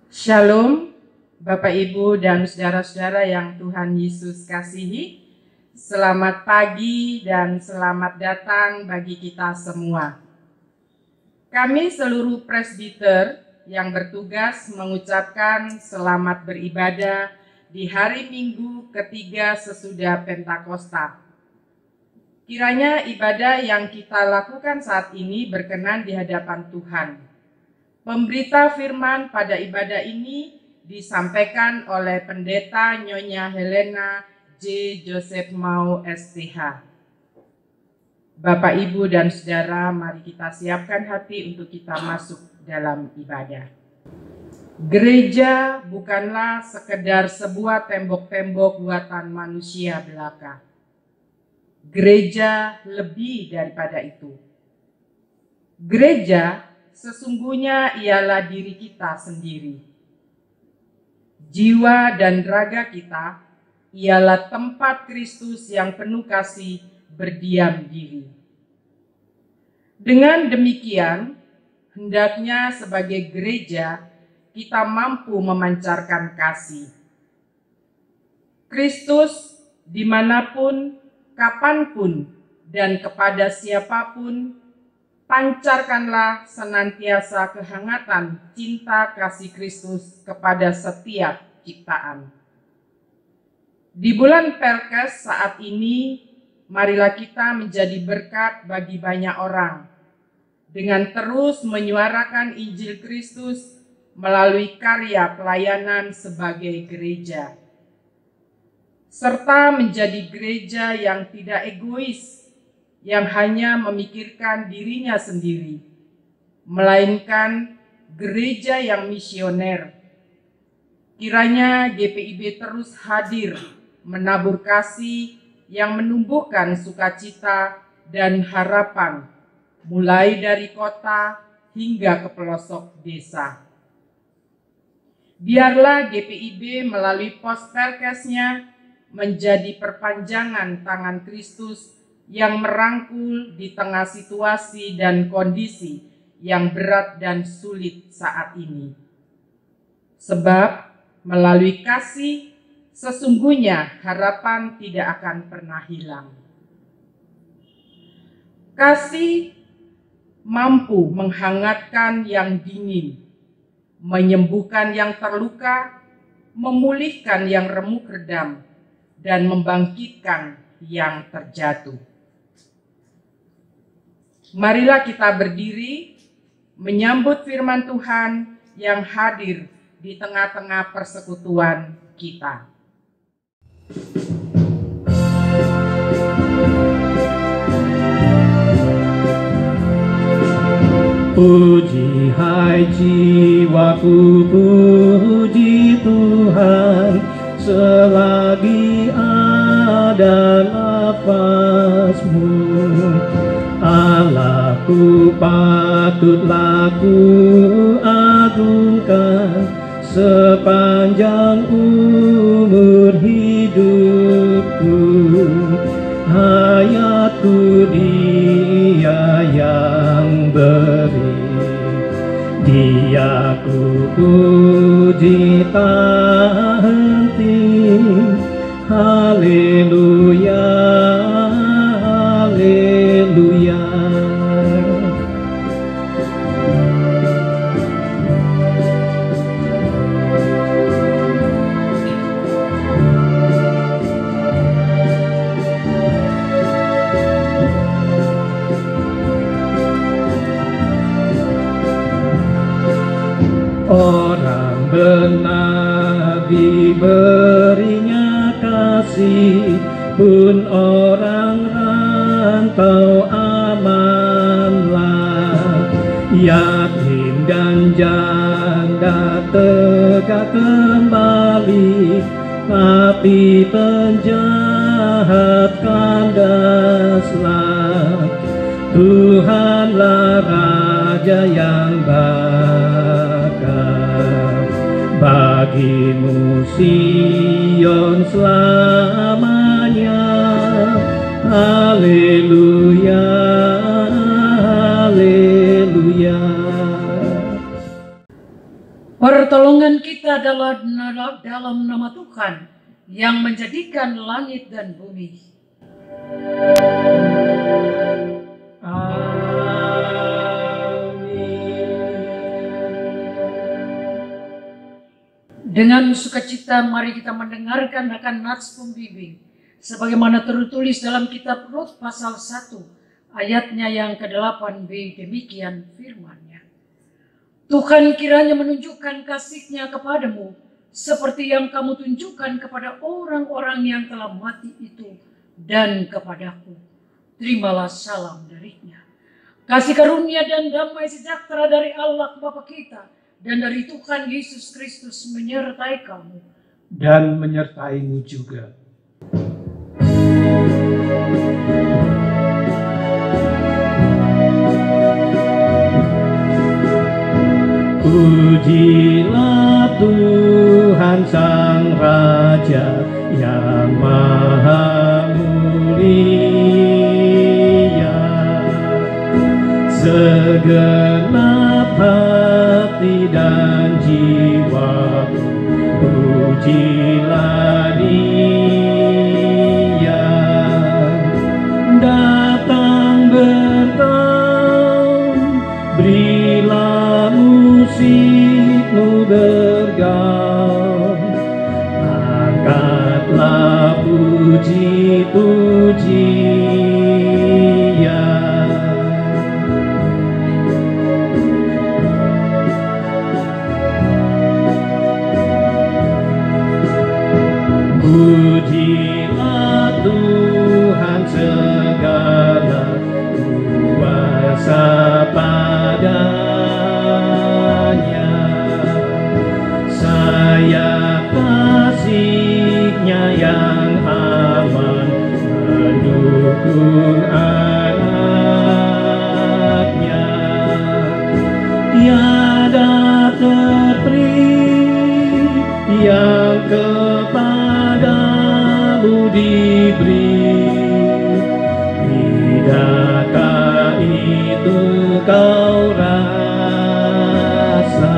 Shalom, Bapak Ibu dan saudara-saudara yang Tuhan Yesus kasihi. Selamat pagi dan selamat datang bagi kita semua. Kami seluruh presbiter yang bertugas mengucapkan selamat beribadah di hari Minggu ketiga sesudah Pentakosta. Kiranya ibadah yang kita lakukan saat ini berkenan di hadapan Tuhan. Pemberita firman pada ibadah ini disampaikan oleh Pendeta Nyonya Helena J. Joseph Mau STH. Bapak, Ibu, dan Saudara, mari kita siapkan hati untuk kita masuk dalam ibadah. Gereja bukanlah sekedar sebuah tembok-tembok buatan manusia belaka. Gereja lebih daripada itu. Gereja sesungguhnya ialah diri kita sendiri. Jiwa dan raga kita ialah tempat Kristus yang penuh kasih berdiam diri. Dengan demikian, hendaknya sebagai gereja kita mampu memancarkan kasih. Kristus dimanapun, kapanpun, dan kepada siapapun, pancarkanlah senantiasa kehangatan cinta kasih Kristus kepada setiap ciptaan. Di bulan Perkes saat ini, marilah kita menjadi berkat bagi banyak orang dengan terus menyuarakan Injil Kristus melalui karya pelayanan sebagai gereja, serta menjadi gereja yang tidak egois, yang hanya memikirkan dirinya sendiri, melainkan gereja yang misioner. Kiranya GPIB terus hadir menabur kasih yang menumbuhkan sukacita dan harapan, mulai dari kota hingga ke pelosok desa. Biarlah GPIB melalui pos Perkesnya menjadi perpanjangan tangan Kristus yang merangkul di tengah situasi dan kondisi yang berat dan sulit saat ini. Sebab melalui kasih, sesungguhnya harapan tidak akan pernah hilang. Kasih mampu menghangatkan yang dingin, menyembuhkan yang terluka, memulihkan yang remuk redam, dan membangkitkan yang terjatuh. Marilah kita berdiri menyambut firman Tuhan yang hadir di tengah-tengah persekutuan kita. Puji hai jiwaku, puji Tuhan, selagi ada nafasmu. Allahku patutlah ku agungkan sepanjang umur hidupku. Hayatku Dia yang beri, Dia ku puji tak henti. Haleluya, haleluya. Orang benar diberinya kasih, pun orang rantau amanlah. Yatim dan janda tegak kembali, tapi penjahat kandaslah. Tuhanlah Raja yang bakal bagimu Sion selamanya. Haleluya, haleluya. Pertolongan kita adalah dalam nama Tuhan yang menjadikan langit dan bumi. Dengan sukacita mari kita mendengarkan akan nats pembimbing sebagaimana tertulis dalam kitab Rut pasal 1 ayatnya yang ke-8b. Demikian firman-Nya. Tuhan kiranya menunjukkan kasih-Nya kepadamu seperti yang kamu tunjukkan kepada orang-orang yang telah mati itu dan kepadaku. Terimalah salam darinya. Kasih karunia dan damai sejahtera dari Allah Bapa kita dan dari Tuhan Yesus Kristus menyertai kamu. Dan menyertaimu juga. Pujilah Tuhan Sang Raja yang Maha Mulia. Segenap hati dan jiwaku pujilah Dia. Datang bertaut, berilah musikmu bergaul, angkatlah puji-pujian. Pujilah Tuhan segala kuasa padanya. Sayap kasih-Nya yang aman mendukung anaknya. Tiada terteri yang kepadamu diberi. Tidakkah itu kau rasa?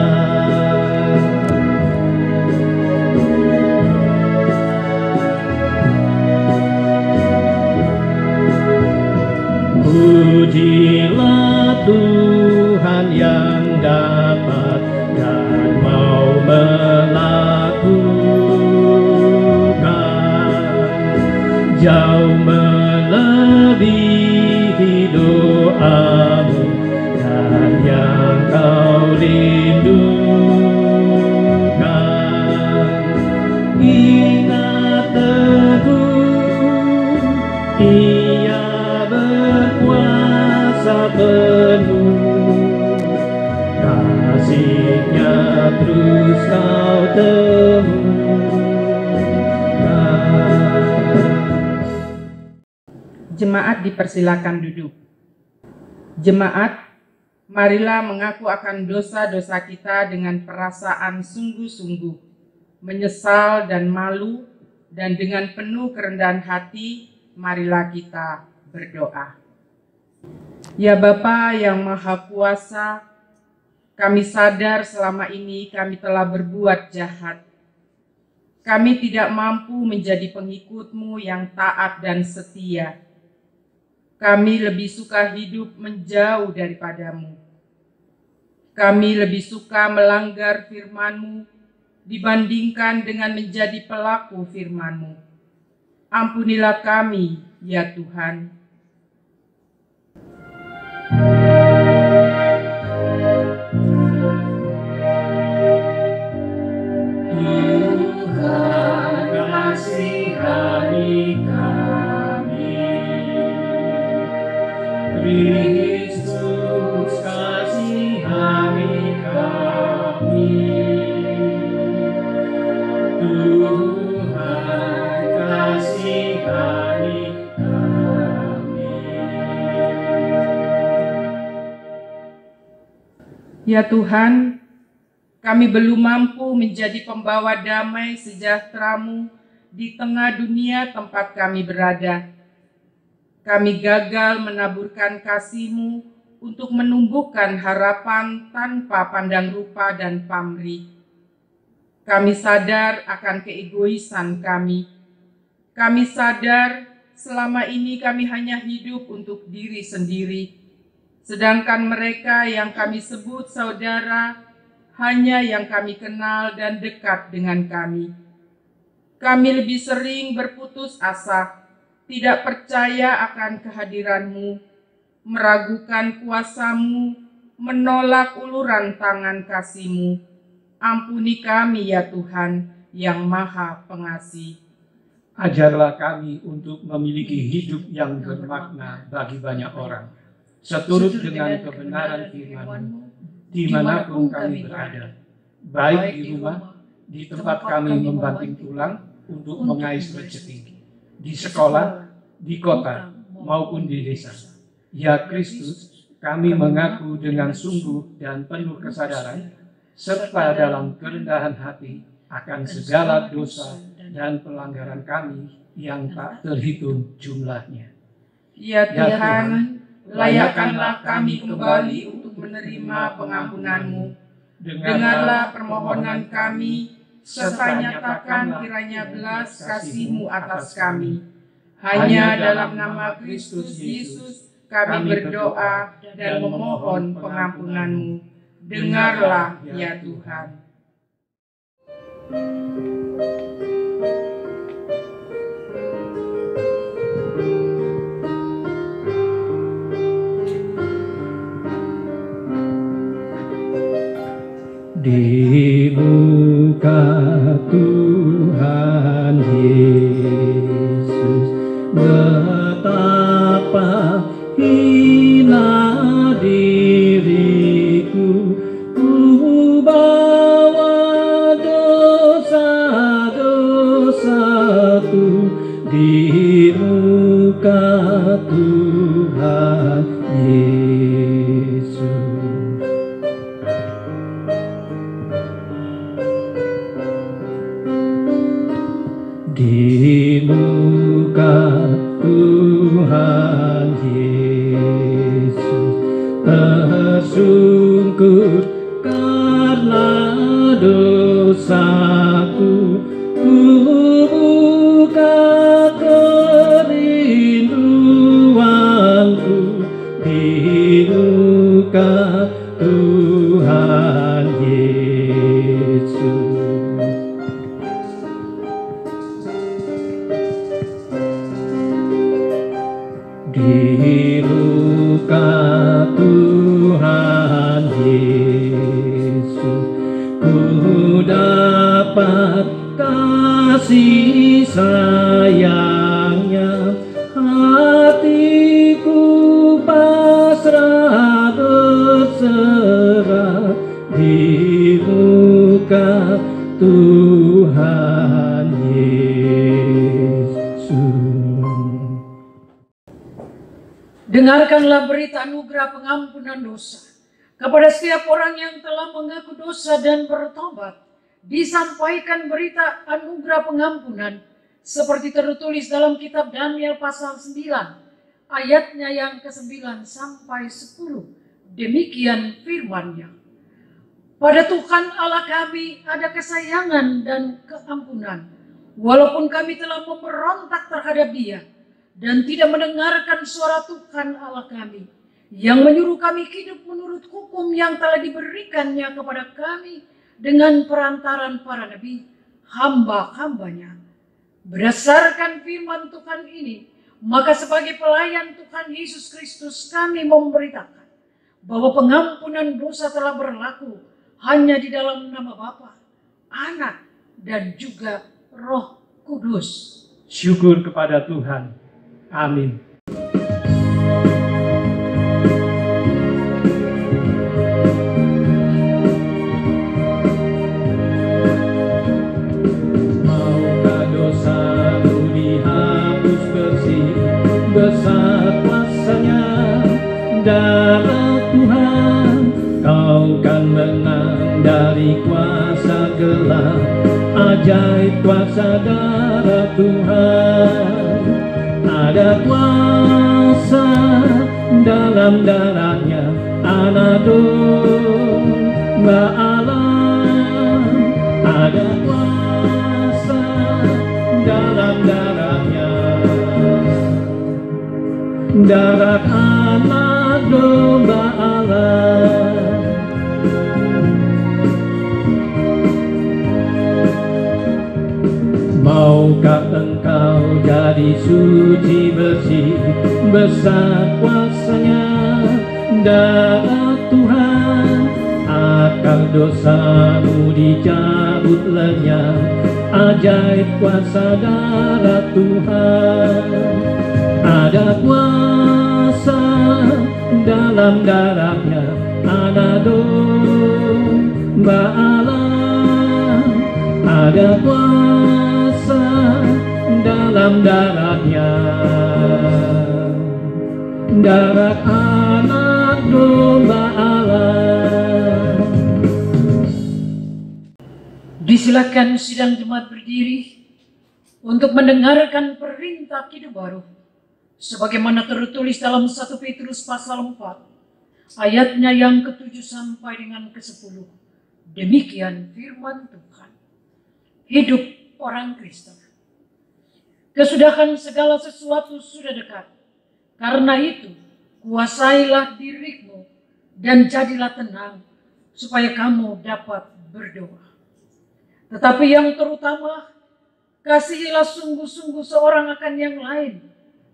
Pujilah Tuhan yang dapat dan mau melakukan, jauh melebihi doamu dan yang kau rindukan. Ingat teguh, Ia berkuasa penuh, kasih-Nya terus kau temukan. Jemaat dipersilakan duduk. Jemaat, marilah mengaku akan dosa-dosa kita dengan perasaan sungguh-sungguh, menyesal dan malu, dan dengan penuh kerendahan hati, marilah kita berdoa. Ya Bapa yang Maha Kuasa, kami sadar selama ini kami telah berbuat jahat. Kami tidak mampu menjadi pengikut-Mu yang taat dan setia. Kami lebih suka hidup menjauh daripada-Mu. Kami lebih suka melanggar firman-Mu dibandingkan dengan menjadi pelaku firman-Mu. Ampunilah kami, ya Tuhan. Tuhan kasihani kami, Kristus kasihani kami. Tuhan kasihani kami. Ya Tuhan, kami belum mampu menjadi pembawa damai sejahtera-Mu di tengah dunia tempat kami berada. Kami gagal menaburkan kasih-Mu untuk menumbuhkan harapan tanpa pandang rupa dan pamrih. Kami sadar akan keegoisan kami. Kami sadar selama ini kami hanya hidup untuk diri sendiri. Sedangkan mereka yang kami sebut saudara hanya yang kami kenal dan dekat dengan kami. Kami lebih sering berputus asa, tidak percaya akan kehadiran-Mu, meragukan kuasa-Mu, menolak uluran tangan kasih-Mu. Ampuni kami ya Tuhan yang Maha Pengasih. Ajarlah kami untuk memiliki hidup yang bermakna bagi banyak orang, seturut dengan kebenaran firman-Mu, dimanapun kami berada, baik di rumah, di tempat kami membanting tulang untuk mengais rezeki, di sekolah, di kota, maupun di desa. Ya Kristus, kami mengaku dengan sungguh dan penuh kesadaran, serta dalam kerendahan hati akan segala dosa dan pelanggaran kami yang tak terhitung jumlahnya. Ya Tuhan, layakkanlah kami kembali untuk menerima pengampunan-Mu. Dengarlah permohonan kami, serta nyatakan kiranya belas kasih-Mu atas kami. Hanya dalam nama Kristus Yesus kami berdoa dan memohon pengampunan-Mu. Dengarlah ya Tuhan. Di muka Tuhan Yesus, betapa hina diriku, ku bawa dosa-dosaku di muka Tuhan Yesus. Di muka Tuhan Yesus tersungkur karena dosaku, ku buka kerinduanku di muka Tuhan Yesus. Di muka Tuhan Yesus, ku dapat kasih sayang-Nya, hatiku pasrah berserah di muka Tuhan Yesus. Dengarkanlah berita anugerah pengampunan dosa kepada setiap orang yang telah mengaku dosa dan bertobat. Disampaikan berita anugerah pengampunan seperti tertulis dalam kitab Daniel pasal 9 ayatnya yang ke-9 sampai 10. Demikian firman-Nya. Pada Tuhan Allah kami ada kesayangan dan keampunan, walaupun kami telah memberontak terhadap Dia dan tidak mendengarkan suara Tuhan Allah kami yang menyuruh kami hidup menurut hukum yang telah diberikannya kepada kami dengan perantaran para nabi, hamba-hambanya. Berdasarkan firman Tuhan ini, maka sebagai pelayan Tuhan Yesus Kristus kami memberitakan bahwa pengampunan dosa telah berlaku hanya di dalam nama Bapa, Anak, dan juga Roh Kudus. Syukur kepada Tuhan. Amin. Maukah dosamu dihapus bersih besar kuasa-Nya, darah Tuhan, kau kan menang dari kuasa gelap, ajaib kuasa darah Tuhan. Ada kuasa dalam darahnya, Anadol Ba'alam. Ada kuasa dalam darahnya, darah anak domba Allah. Maukah engkau jadi suci bersih, besar kuasanya darah Tuhan, akar dosamu dicabut lenyap, ajaib kuasa darah Tuhan. Ada kuasa dalam darahnya, anak domba Allah. Ada kuasa dalam darahnya, darah anak domba Allah. Disilakan sidang jemaat berdiri untuk mendengarkan perintah hidup baru sebagaimana tertulis dalam 1 Petrus pasal 4 ayatnya yang ke-7 sampai dengan ke-10. Demikian firman Tuhan. Hidup orang Kristen. Kesudahan segala sesuatu sudah dekat. Karena itu, kuasailah dirimu dan jadilah tenang supaya kamu dapat berdoa. Tetapi yang terutama, kasihilah sungguh-sungguh seorang akan yang lain,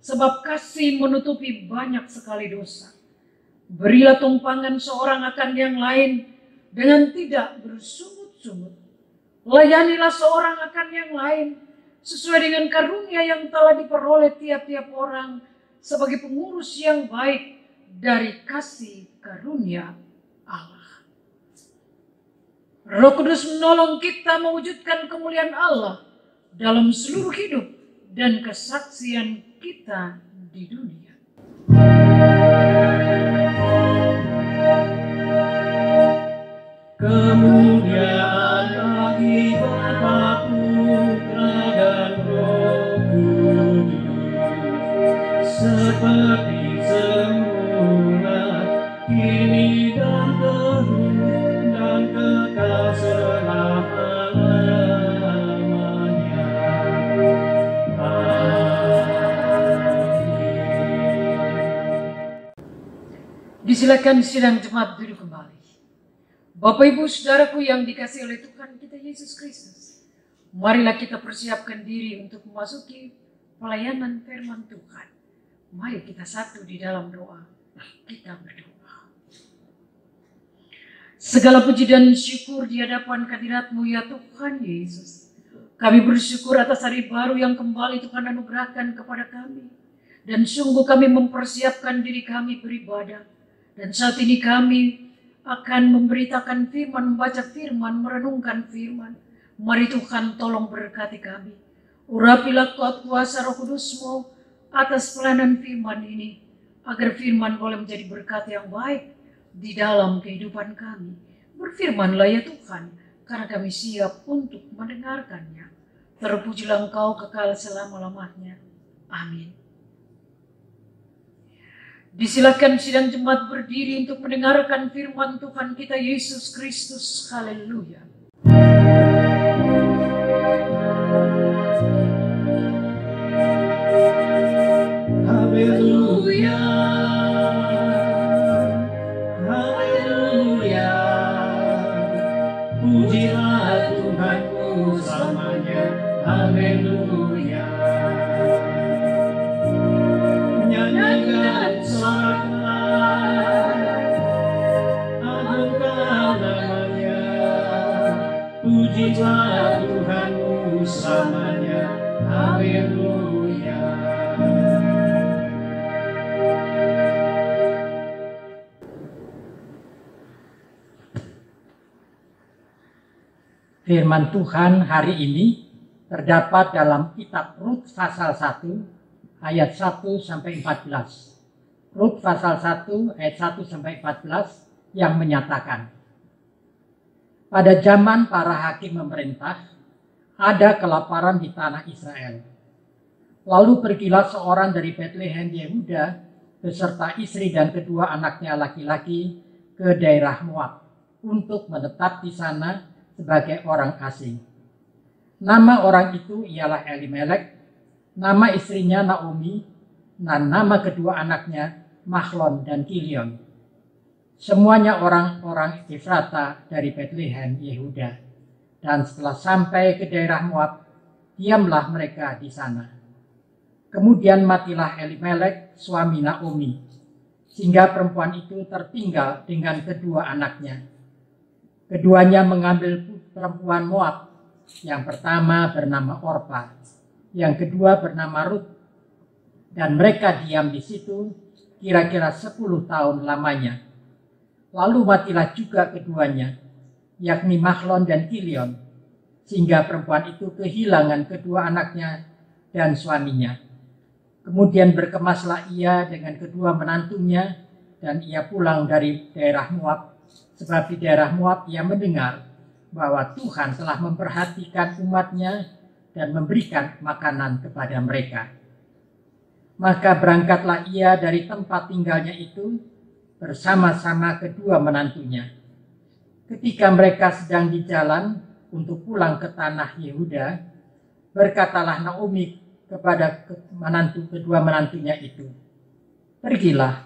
sebab kasih menutupi banyak sekali dosa. Berilah tumpangan seorang akan yang lain dengan tidak bersungut-sungut. Layanilah seorang akan yang lain sesuai dengan karunia yang telah diperoleh tiap-tiap orang sebagai pengurus yang baik dari kasih karunia Allah. Roh Kudus menolong kita mewujudkan kemuliaan Allah dalam seluruh hidup dan kesaksian kita di dunia. Kemuliaan bagi Bapa, Putra dan Roh Kudus, seperti semula, kini dan terus, dan kekal selama-lamanya. Amin. Disilakan sidang jemaat duduk kembali. Bapak Ibu Saudaraku yang dikasihi oleh Tuhan kita Yesus Kristus, marilah kita persiapkan diri untuk memasuki pelayanan firman Tuhan. Mari kita satu di dalam doa, kita berdoa. Segala puji dan syukur di hadapan hadirat-Mu ya Tuhan Yesus. Kami bersyukur atas hari baru yang kembali Tuhan anugerahkan kepada kami. Dan sungguh kami mempersiapkan diri kami beribadah. Dan saat ini kami akan memberitakan firman, membaca firman, merenungkan firman. Mari Tuhan tolong berkati kami. Urapilah kuasa Roh Kudus-Mu atas pelayanan firman ini, agar firman boleh menjadi berkat yang baik di dalam kehidupan kami. Berfirmanlah ya Tuhan, karena kami siap untuk mendengarkannya. Terpujilah Engkau kekal selama-lamanya. Amin. Disilakan sidang jemaat berdiri untuk mendengarkan firman Tuhan kita Yesus Kristus. Haleluya. Haleluya, haleluya, pujilah Tuhanku selamanya. Haleluya. Nyanyikan sorak-sorai, agungkan namanya, pujilah Tuhanmu selamanya. Haleluya. Firman Tuhan hari ini terdapat dalam kitab Rut pasal 1 ayat 1 sampai 14. Rut pasal 1 ayat 1 sampai 14 yang menyatakan, pada zaman para hakim memerintah, ada kelaparan di tanah Israel. Lalu pergilah seorang dari Betlehem Yehuda beserta istri dan kedua anaknya laki-laki ke daerah Moab untuk menetap di sana sebagai orang asing. Nama orang itu ialah Elimelek, nama istrinya Naomi, dan nama kedua anaknya Mahlon dan Kilion. Semuanya orang-orang Efrata dari Bethlehem, Yehuda. Dan setelah sampai ke daerah Moab, diamlah mereka di sana. Kemudian matilah Elimelek, suami Naomi, sehingga perempuan itu tertinggal dengan kedua anaknya. Keduanya mengambil perempuan Moab. Yang pertama bernama Orpa, yang kedua bernama Rut. Dan mereka diam di situ kira-kira 10 tahun lamanya. Lalu matilah juga keduanya, yakni Mahlon dan Kilion, sehingga perempuan itu kehilangan kedua anaknya dan suaminya. Kemudian berkemaslah ia dengan kedua menantunya, dan ia pulang dari daerah Moab, sebab di daerah Moab ia mendengar bahwa Tuhan telah memperhatikan umatnya dan memberikan makanan kepada mereka. Maka berangkatlah ia dari tempat tinggalnya itu bersama-sama kedua menantunya. Ketika mereka sedang di jalan untuk pulang ke tanah Yehuda, berkatalah Naomi kepada kedua menantunya itu, "Pergilah,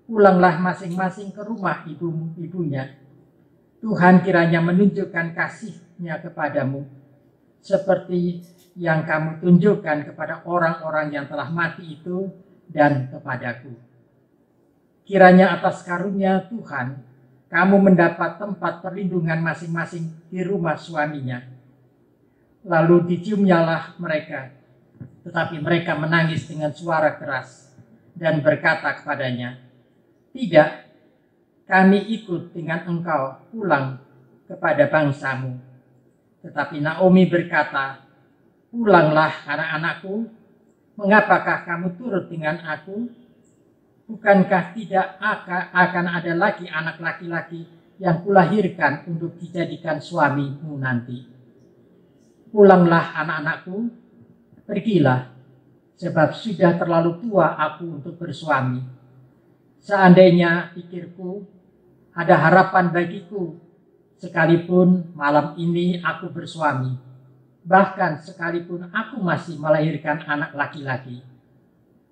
pulanglah masing-masing ke rumah ibunya. Tuhan kiranya menunjukkan kasih-Nya kepadamu, seperti yang kamu tunjukkan kepada orang-orang yang telah mati itu dan kepadaku. Kiranya atas karunia Tuhan, kamu mendapat tempat perlindungan masing-masing di rumah suaminya." Lalu diciumnyalah mereka, tetapi mereka menangis dengan suara keras dan berkata kepadanya, "Tidak, kami ikut dengan engkau pulang kepada bangsamu." Tetapi Naomi berkata, "Pulanglah anak-anakku, mengapakah kamu turut dengan aku? Bukankah tidak akan ada lagi anak laki-laki yang kulahirkan untuk dijadikan suamimu nanti? Pulanglah anak-anakku, pergilah, sebab sudah terlalu tua aku untuk bersuami. Seandainya pikirku ada harapan bagiku, sekalipun malam ini aku bersuami, bahkan sekalipun aku masih melahirkan anak laki-laki.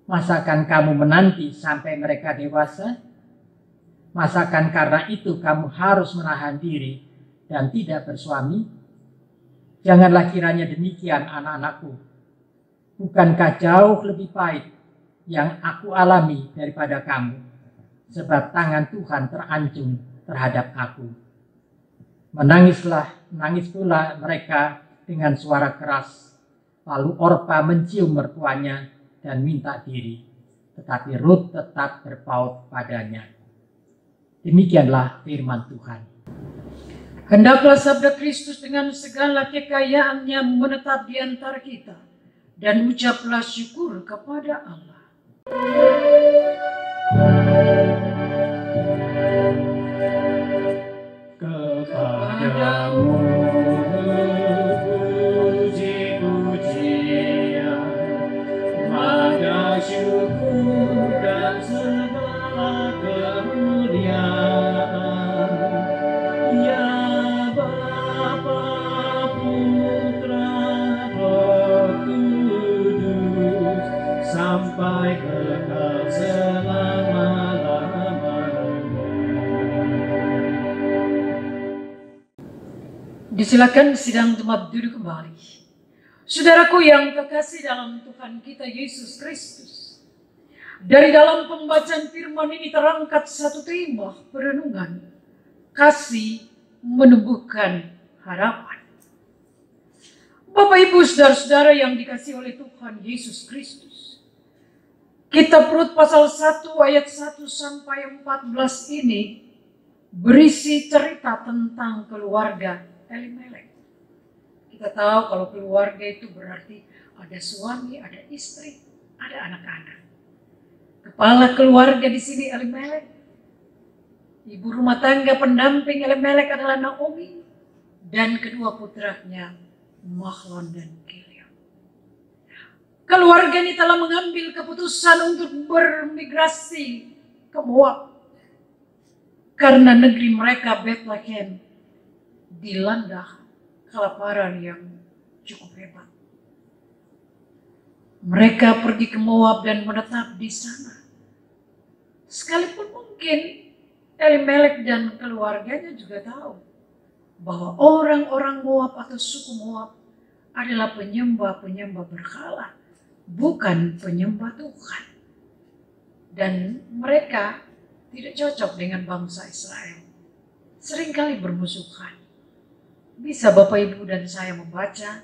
Masakan kamu menanti sampai mereka dewasa? Masakan karena itu kamu harus menahan diri dan tidak bersuami? Janganlah kiranya demikian, anak-anakku. Bukankah jauh lebih pahit yang aku alami daripada kamu? Sebab tangan Tuhan terancung terhadap aku." Menangis pula mereka dengan suara keras. Lalu Orpa mencium mertuanya dan minta diri, tetapi Rut tetap berpaut padanya. Demikianlah firman Tuhan. Hendaklah sabda Kristus dengan segala kekayaannya menetap di antara kita, dan ucaplah syukur kepada Allah. Kepadamu puji-pujian, maka syukur dan segala kemuliaan, ya Bapa, Putra, Roh Kudus, sampai kekal selama-lamanya. Disilakan sidang jemaat duduk kembali. Saudaraku yang terkasih dalam Tuhan kita Yesus Kristus, dari dalam pembacaan firman ini terangkat satu tema perenungan, kasih menumbuhkan harapan. Bapak Ibu saudara-saudara yang dikasihi oleh Tuhan Yesus Kristus, Kitab Rut pasal 1 ayat 1 sampai 14 ini berisi cerita tentang keluarga Elimelek. Kita tahu kalau keluarga itu berarti ada suami, ada istri, ada anak-anak. Kepala keluarga di sini Elimelek. Ibu rumah tangga pendamping Elimelek adalah Naomi dan kedua putranya Mahlon dan Kilion. Keluarga ini telah mengambil keputusan untuk bermigrasi ke Moab karena negeri mereka Bethlehem dilanda kelaparan yang cukup hebat. Mereka pergi ke Moab dan menetap di sana. Sekalipun mungkin Elimelek dan keluarganya juga tahu bahwa orang-orang Moab atau suku Moab adalah penyembah-penyembah berhala, bukan penyembah Tuhan. Dan mereka tidak cocok dengan bangsa Israel. Seringkali bermusuhan. Bisa Bapak Ibu dan saya membaca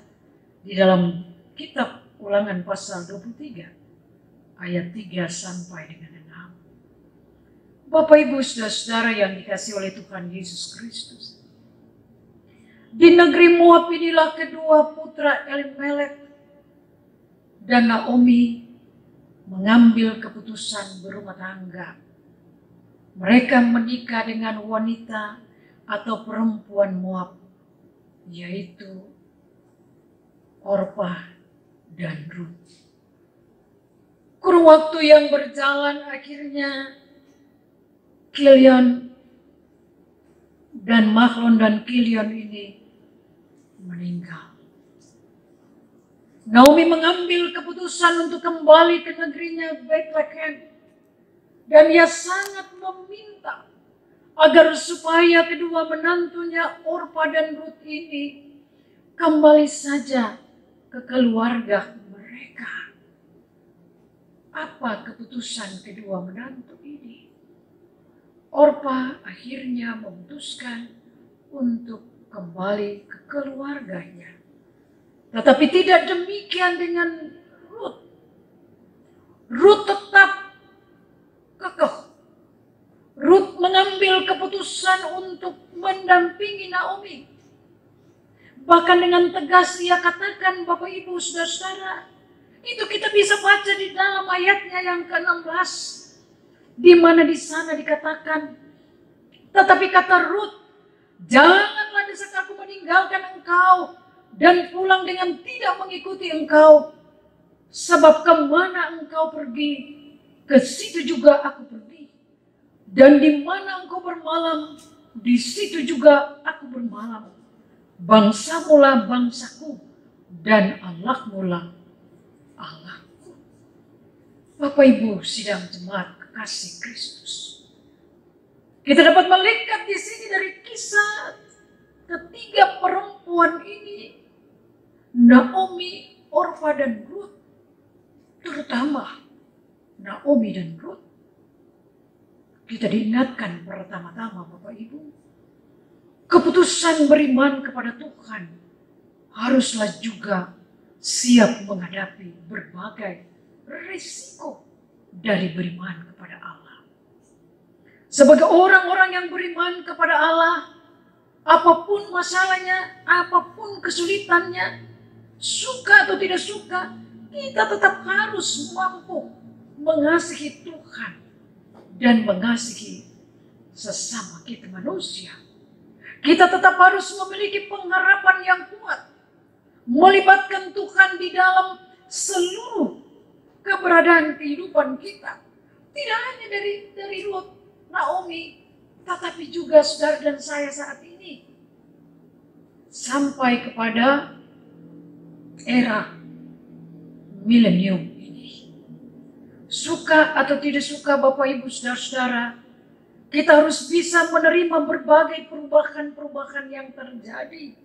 di dalam kitab Ulangan pasal 23 ayat 3 sampai dengan 6. Bapak Ibu saudara-saudara yang dikasihi oleh Tuhan Yesus Kristus. Di negeri Moab inilah kedua putra Elimelek dan Naomi mengambil keputusan berumah tangga. Mereka menikah dengan wanita atau perempuan Moab, yaitu Orpah dan Ruth. Kurun waktu yang berjalan, akhirnya Kilion dan Mahlon dan Kilion ini meninggal. Naomi mengambil keputusan untuk kembali ke negerinya Bethlehem. Dan ia sangat meminta agar supaya kedua menantunya Orpah dan Ruth ini kembali saja ke keluarga mereka. Apa keputusan kedua menantu ini? Orpah akhirnya memutuskan untuk kembali ke keluarganya. Tetapi tidak demikian dengan Ruth. Ruth tetap kekeh. Ruth mengambil keputusan untuk mendampingi Naomi. Bahkan dengan tegas ia katakan, Bapak Ibu saudara-saudara, itu kita bisa baca di dalam ayatnya yang ke-16, di mana di sana dikatakan, tetapi kata Ruth, janganlah desak aku meninggalkan engkau dan pulang dengan tidak mengikuti engkau, sebab kemana engkau pergi, ke situ juga aku pergi, dan di mana engkau bermalam, di situ juga aku bermalam. Bangsamu lah bangsaku, dan Allahmu lah Allahku. Bapak Ibu sidang jemaat kekasih Kristus, kita dapat melihat di sini dari kisah ketiga perempuan ini, Naomi, Orpah dan Ruth, terutama Naomi dan Ruth. Kita diingatkan pertama-tama Bapak Ibu, keputusan beriman kepada Tuhan haruslah juga siap menghadapi berbagai risiko dari beriman kepada Allah. Sebagai orang-orang yang beriman kepada Allah, apapun masalahnya, apapun kesulitannya, suka atau tidak suka, kita tetap harus mampu mengasihi Tuhan dan mengasihi sesama kita manusia. Kita tetap harus memiliki pengharapan yang kuat, melibatkan Tuhan di dalam seluruh keberadaan kehidupan kita. Tidak hanya dari Ruth, Naomi, tetapi juga saudara dan saya saat ini. Sampai kepada era milenium ini. Suka atau tidak suka Bapak Ibu saudara-saudara, kita harus bisa menerima berbagai perubahan-perubahan yang terjadi.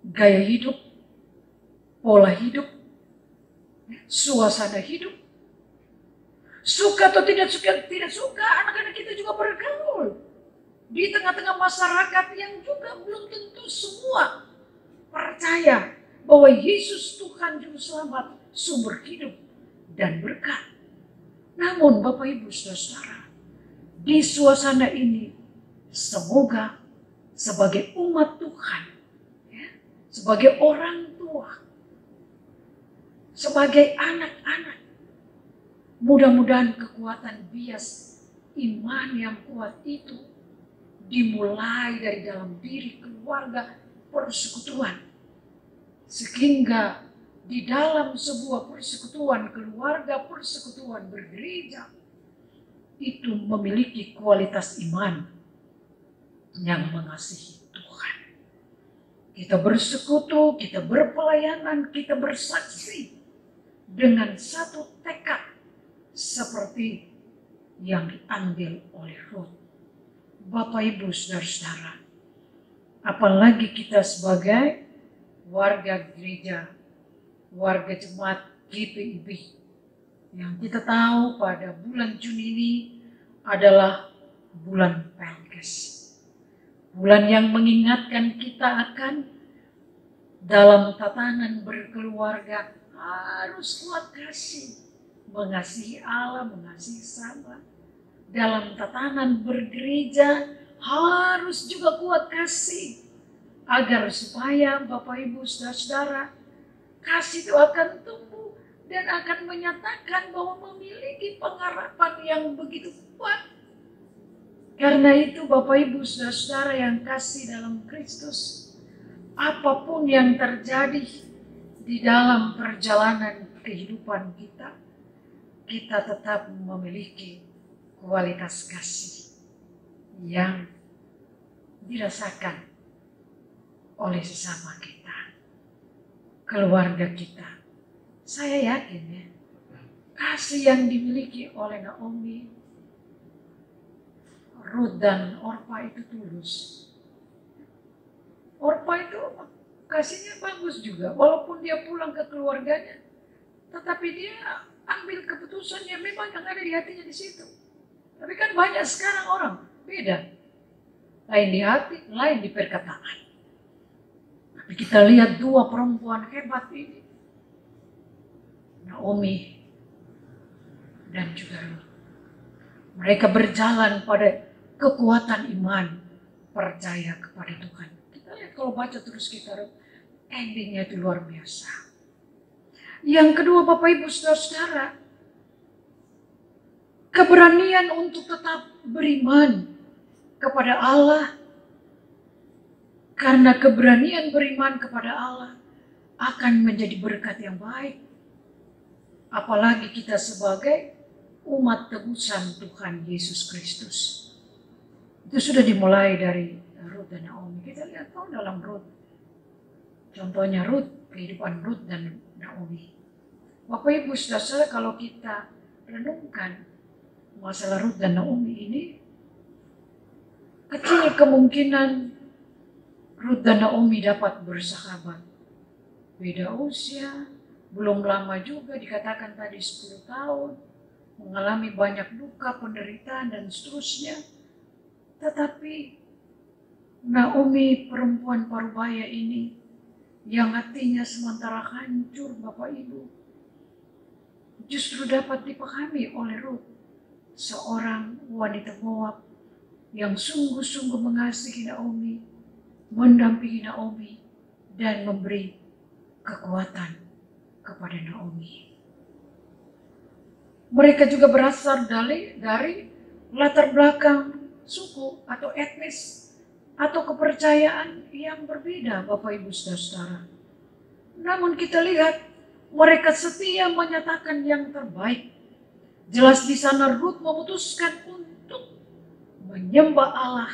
Gaya hidup, pola hidup, suasana hidup. Suka atau tidak suka, anak-anak kita juga bergaul di tengah-tengah masyarakat yang juga belum tentu semua percaya bahwa Yesus Tuhan Juru Selamat, sumber hidup dan berkat. Namun Bapak Ibu saudara-saudara, di suasana ini, semoga sebagai umat Tuhan, ya, sebagai orang tua, sebagai anak-anak, mudah-mudahan kekuatan bias iman yang kuat itu dimulai dari dalam diri keluarga persekutuan. Sehingga di dalam sebuah persekutuan, keluarga persekutuan bergereja, itu memiliki kualitas iman yang mengasihi Tuhan. kita bersekutu, kita berpelayanan, kita bersaksi dengan satu tekad seperti yang diambil oleh Ruth. Bapak, Ibu, Saudara-saudara, apalagi kita sebagai warga gereja, warga jemaat GPIB, yang kita tahu pada bulan Juni ini adalah bulan Pelkes. Bulan yang mengingatkan kita akan dalam tatanan berkeluarga harus kuat kasih, mengasihi Allah, mengasihi sama. Dalam tatanan bergereja harus juga kuat kasih, agar supaya Bapak, Ibu, Saudara-saudara, kasih itu akan tumbuh dan akan menyatakan bahwa memiliki pengharapan yang begitu kuat. Karena itu Bapak, Ibu, Saudara-saudara yang kasih dalam Kristus, apapun yang terjadi di dalam perjalanan kehidupan kita, kita tetap memiliki kualitas kasih yang dirasakan oleh sesama kita, keluarga kita. Saya yakin ya, kasih yang dimiliki oleh Naomi, Ruth dan Orpa itu tulus. Orpa itu kasihnya bagus juga, walaupun dia pulang ke keluarganya, tetapi dia ambil keputusan yang memang yang ada di hatinya di situ. Tapi kan banyak sekarang orang beda, lain di hati, lain di perkataan. Tapi kita lihat dua perempuan hebat ini, Naomi dan juga Ruth. Mereka berjalan pada kekuatan iman, percaya kepada Tuhan. Kita lihat kalau baca terus kita, endingnya itu luar biasa. Yang kedua Bapak, Ibu, Saudara-saudara, keberanian untuk tetap beriman kepada Allah. Karena keberanian beriman kepada Allah akan menjadi berkat yang baik. Apalagi kita sebagai umat tebusan Tuhan Yesus Kristus. Itu sudah dimulai dari Ruth dan Naomi. Kita lihat dalam Ruth. Contohnya Ruth, kehidupan Ruth dan Naomi. Bapak, Ibu, Saudara, kalau kita renungkan masalah Ruth dan Naomi ini, kecil kemungkinan Ruth dan Naomi dapat bersahabat. Beda usia, belum lama juga, dikatakan tadi 10 tahun, mengalami banyak duka, penderitaan, dan seterusnya. Tetapi Naomi, perempuan parubaya ini, yang hatinya sementara hancur, Bapak Ibu, justru dapat dipahami oleh Ruth, seorang wanita Moab yang sungguh-sungguh mengasihi Naomi, mendampingi Naomi, dan memberi kekuatan kepada Naomi. Mereka juga berasal dari latar belakang suku atau etnis atau kepercayaan yang berbeda, Bapak, Ibu, Saudara. Namun kita lihat mereka setia menyatakan yang terbaik. Jelas di sana Ruth memutuskan untuk menyembah Allah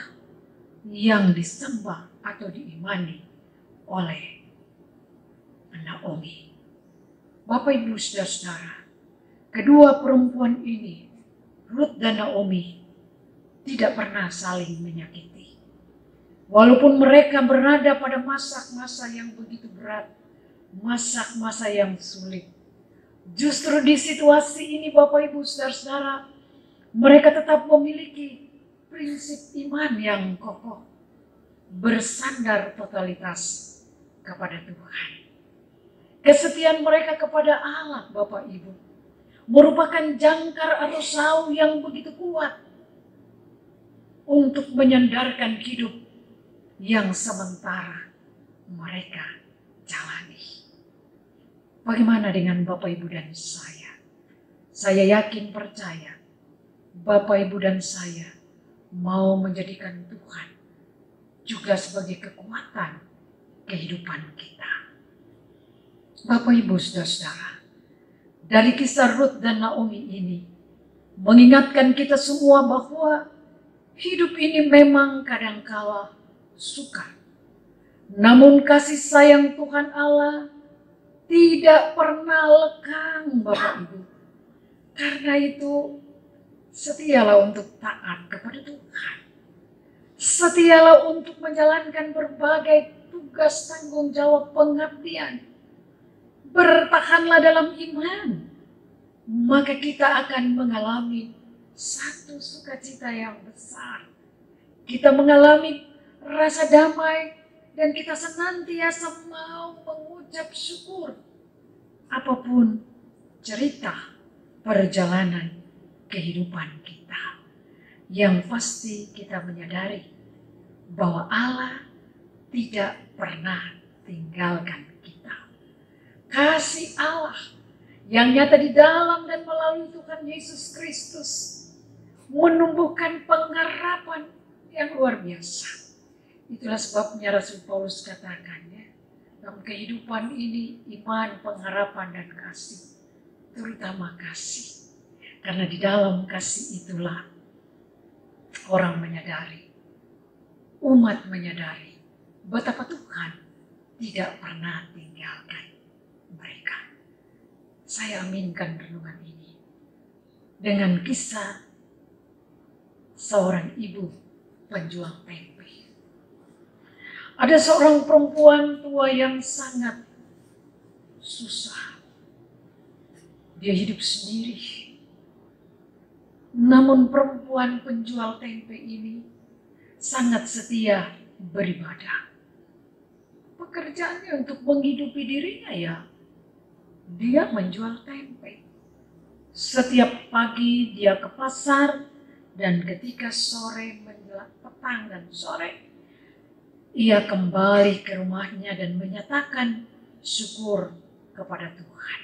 yang disembah atau diimani oleh Naomi. Bapak, Ibu, Saudara, kedua perempuan ini, Ruth dan Naomi, tidak pernah saling menyakiti. Walaupun mereka berada pada masa-masa yang begitu berat, masa-masa yang sulit. Justru di situasi ini Bapak, Ibu, Saudara, mereka tetap memiliki prinsip iman yang kokoh, bersandar totalitas kepada Tuhan. Kesetiaan mereka kepada Allah, Bapak, Ibu, merupakan jangkar atau sau yang begitu kuat untuk menyandarkan hidup yang sementara mereka jalani. Bagaimana dengan Bapak, Ibu, dan saya? Saya yakin percaya Bapak, Ibu, dan saya mau menjadikan Tuhan juga sebagai kekuatan kehidupan kita. Bapak, Ibu, Saudara, dari kisah Ruth dan Naomi ini mengingatkan kita semua bahwa hidup ini memang kadangkala sukar. Namun kasih sayang Tuhan Allah tidak pernah lekang, Bapak Ibu. Karena itu, setialah untuk taat kepada Tuhan. Setialah untuk menjalankan berbagai tugas tanggung jawab pengabdian. Bertahanlah dalam iman, maka kita akan mengalami satu sukacita yang besar. Kita mengalami rasa damai dan kita senantiasa mau mengucap syukur. Apapun cerita perjalanan kehidupan kita, yang pasti kita menyadari bahwa Allah tidak pernah tinggalkan kita. Kasih Allah yang nyata di dalam dan melalui Tuhan Yesus Kristus menumbuhkan pengharapan yang luar biasa. Itulah sebabnya Rasul Paulus katakan, ya, dalam kehidupan ini iman, pengharapan, dan kasih, terutama kasih. Karena di dalam kasih itulah orang menyadari, umat menyadari betapa Tuhan tidak pernah tinggalkan mereka. Saya aminkan renungan ini dengan kisah seorang ibu penjual tempe. Ada seorang perempuan tua yang sangat susah. Dia hidup sendiri. Namun perempuan penjual tempe ini sangat setia beribadah. Pekerjaannya untuk menghidupi dirinya, ya, dia menjual tempe. Setiap pagi dia ke pasar, dan ketika sore menjelang petang dan sore, ia kembali ke rumahnya dan menyatakan syukur kepada Tuhan.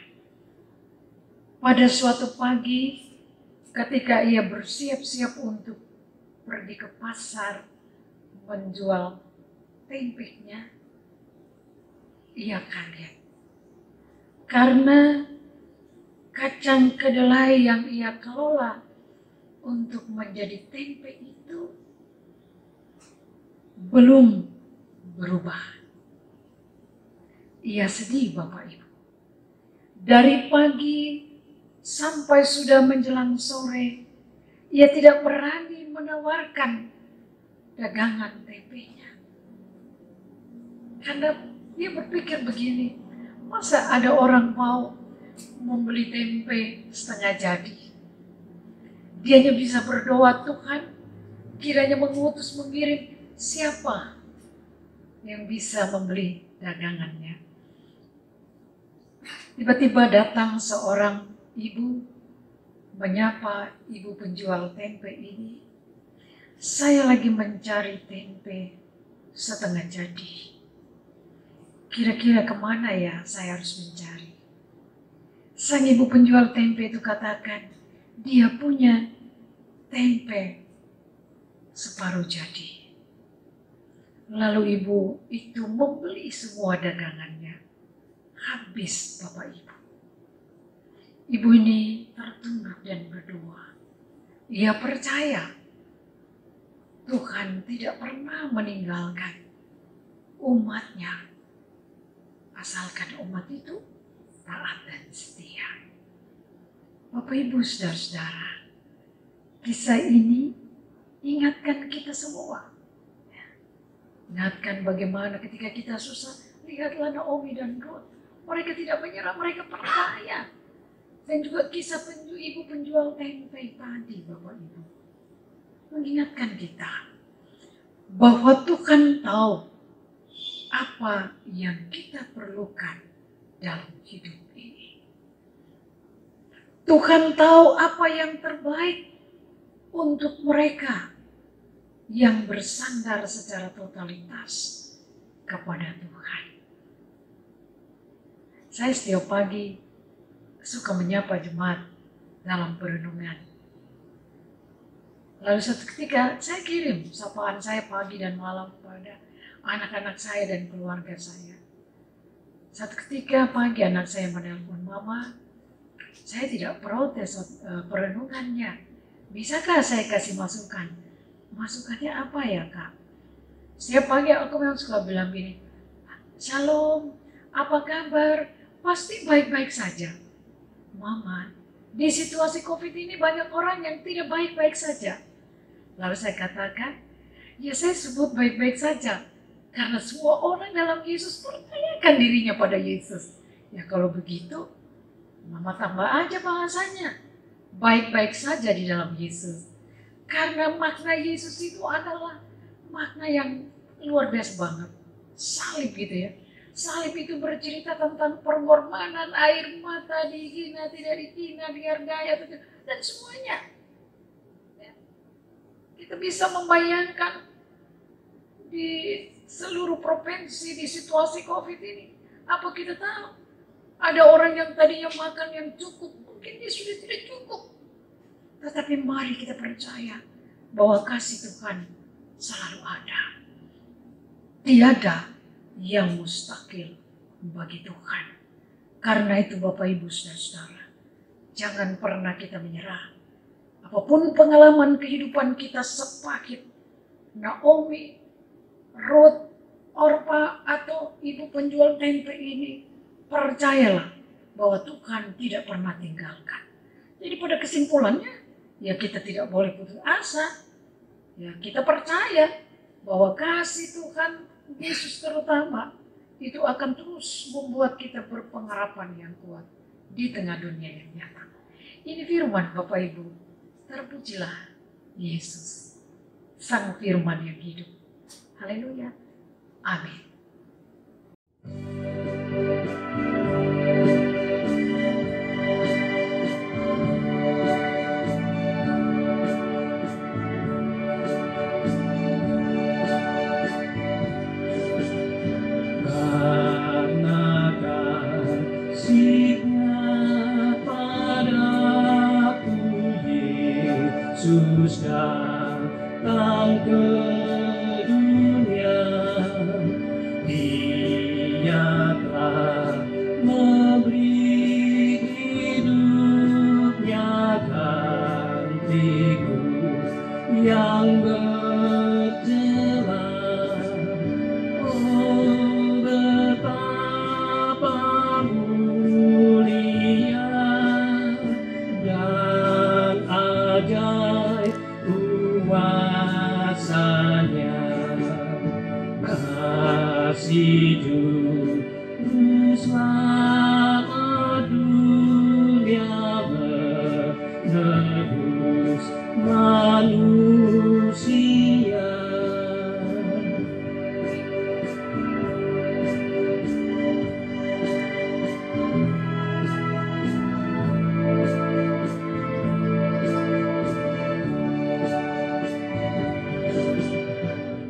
Pada suatu pagi, ketika ia bersiap-siap untuk pergi ke pasar menjual tempenya, ia kaget. Karena kacang kedelai yang ia kelola untuk menjadi tempe itu belum berubah. Ia sedih, Bapak Ibu. Dari pagi sampai sudah menjelang sore, ia tidak berani menawarkan dagangan tempenya. Karena dia berpikir begini, masa ada orang mau membeli tempe setengah jadi? Dia hanya bisa berdoa, Tuhan kiranya mengutus mengirim siapa yang bisa membeli dagangannya. Tiba-tiba datang seorang ibu menyapa ibu penjual tempe ini. Saya lagi mencari tempe setengah jadi. Kira-kira kemana ya saya harus mencari? Sang ibu penjual tempe itu katakan, dia punya tempe separuh jadi. Lalu ibu itu membeli semua dagangannya. Habis, Bapak Ibu. Ibu ini tertunduk dan berdoa. Ia percaya Tuhan tidak pernah meninggalkan umatnya. Asalkan umat itu taat dan setia. Bapak Ibu, saudara-saudara, kisah ini ingatkan kita semua. Ingatkan bagaimana ketika kita susah, lihatlah Naomi dan Ruth. Mereka tidak menyerah, mereka percaya. Dan juga kisah ibu penjual tempe tadi, Bapak Ibu, mengingatkan kita bahwa Tuhan tahu apa yang kita perlukan dalam hidup ini. Tuhan tahu apa yang terbaik untuk mereka yang bersandar secara totalitas kepada Tuhan. Saya setiap pagi suka menyapa jemaat dalam perenungan. Lalu suatu ketika saya kirim sapaan saya pagi dan malam kepada anak-anak saya dan keluarga saya. Suatu ketika pagi anak saya menelpon, Mama, saya tidak protes perenungannya. Bisakah saya kasih masukan? Masukannya apa ya, Kak? Setiap pagi aku memang suka bilang gini, Shalom, apa kabar? Pasti baik-baik saja. Mama, di situasi COVID ini banyak orang yang tidak baik-baik saja. Lalu saya katakan, ya saya sebut baik-baik saja. Karena semua orang dalam Yesus percayakan dirinya pada Yesus. Ya kalau begitu, Mama tambah aja bahasanya. Baik-baik saja di dalam Yesus. Karena makna Yesus itu adalah makna yang luar biasa banget. Salib gitu ya. Salib itu bercerita tentang pengorbanan, air mata, dihina, tidak dihina, dihargai, dan semuanya. Ya. Kita bisa membayangkan di seluruh provinsi di situasi COVID ini. Apa kita tahu? Ada orang yang tadinya makan yang cukup, mungkin dia sudah tidak cukup. Tetapi mari kita percaya bahwa kasih Tuhan selalu ada. Tiada yang mustahil bagi Tuhan. Karena itu Bapak Ibu Saudara, jangan pernah kita menyerah. Apapun pengalaman kehidupan kita sepahit Naomi, Ruth, Orpa atau ibu penjual tempe ini, percayalah bahwa Tuhan tidak pernah tinggalkan. Jadi pada kesimpulannya, ya kita tidak boleh putus asa. Ya kita percaya bahwa kasih Tuhan Yesus terutama itu akan terus membuat kita berpengharapan yang kuat di tengah dunia yang nyata. Ini firman Bapak Ibu, terpujilah Yesus, Sang Firman yang hidup. Haleluya. Amin. Yesus datang ke dunia, Dia telah memberi hidupnya gantiku yang bertelah. Oh betapa mulia dan ajaib kuasanya, kasih Juru Selamat dunia menebus manusia.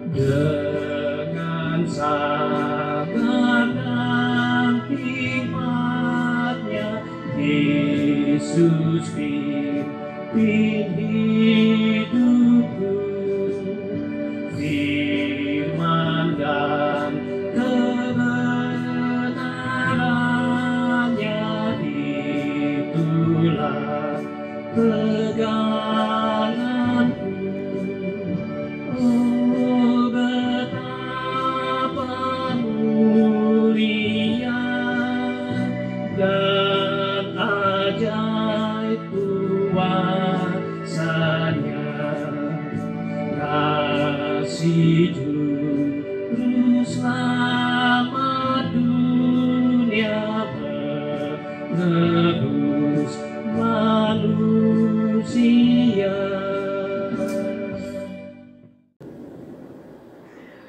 Dengan sabar dan hikmatnya, Yesus pimpin hidupku. Firman dan kebenarannya, itulah peganganku. Oh betapa mulia dan ajaib kuasanya, kasih Juru Selamat dunia menebus manusia.